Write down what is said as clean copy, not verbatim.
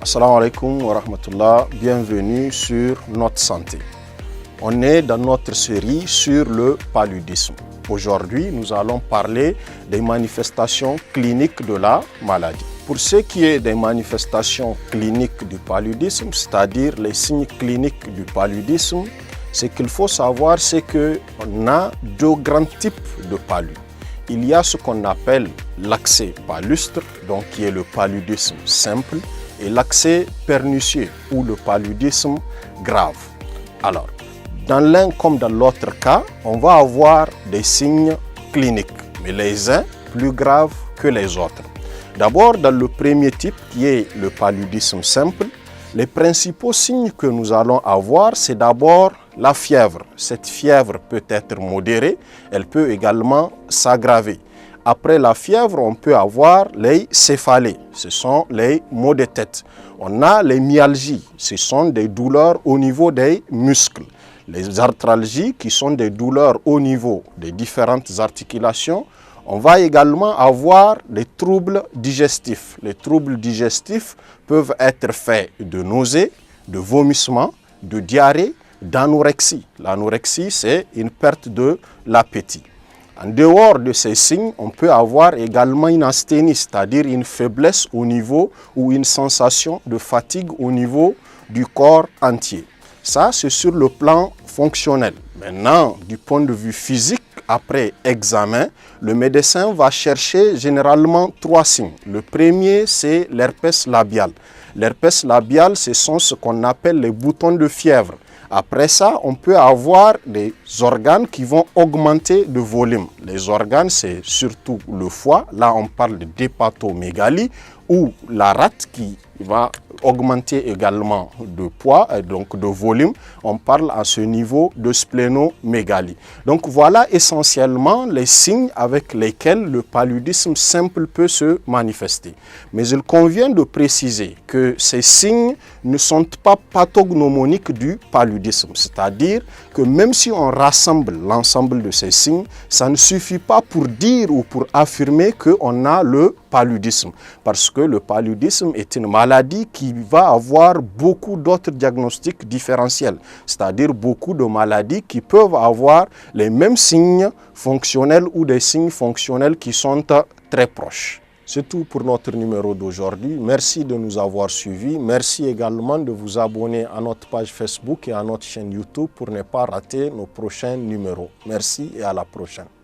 Assalamu alaikum wa rahmatullah, bienvenue sur Notre Santé. On est dans notre série sur le paludisme. Aujourd'hui, nous allons parler des manifestations cliniques de la maladie. Pour ce qui est des manifestations cliniques du paludisme, c'est-à-dire les signes cliniques du paludisme, ce qu'il faut savoir, c'est qu'on a deux grands types de palud. Il y a ce qu'on appelle l'accès palustre, donc qui est le paludisme simple, et l'accès pernicieux ou le paludisme grave. Alors, dans l'un comme dans l'autre cas, on va avoir des signes cliniques, mais les uns plus graves que les autres. D'abord, dans le premier type qui est le paludisme simple, les principaux signes que nous allons avoir, c'est d'abord la fièvre. Cette fièvre peut être modérée, elle peut également s'aggraver. Après la fièvre, on peut avoir les céphalées, ce sont les maux de tête. On a les myalgies, ce sont des douleurs au niveau des muscles. Les arthralgies, qui sont des douleurs au niveau des différentes articulations. On va également avoir les troubles digestifs. Les troubles digestifs peuvent être faits de nausées, de vomissements, de diarrhée, d'anorexie. L'anorexie, c'est une perte de l'appétit. En dehors de ces signes, on peut avoir également une asthénie, c'est-à-dire une faiblesse au niveau ou une sensation de fatigue au niveau du corps entier. Ça, c'est sur le plan fonctionnel. Maintenant, du point de vue physique, après examen, le médecin va chercher généralement trois signes. Le premier, c'est l'herpès labial. L'herpès labial, ce sont ce qu'on appelle les boutons de fièvre. Après ça, on peut avoir des organes qui vont augmenter de volume. Les organes, c'est surtout le foie. Là, on parle d'hépatomégalie ou la rate qui va augmenter également de poids, donc de volume. On parle à ce niveau de splénomégalie. Donc voilà essentiellement les signes avec lesquels le paludisme simple peut se manifester. Mais il convient de préciser que ces signes ne sont pas pathognomoniques du paludisme. C'est-à-dire que même si on rassemble l'ensemble de ces signes, ça ne suffit pas pour dire ou pour affirmer qu'on a le paludisme. Parce que le paludisme est une maladie qui va avoir beaucoup d'autres diagnostics différentiels. C'est-à-dire beaucoup de maladies qui peuvent avoir les mêmes signes fonctionnels ou des signes fonctionnels qui sont très proches. C'est tout pour notre numéro d'aujourd'hui. Merci de nous avoir suivis. Merci également de vous abonner à notre page Facebook et à notre chaîne YouTube pour ne pas rater nos prochains numéros. Merci et à la prochaine.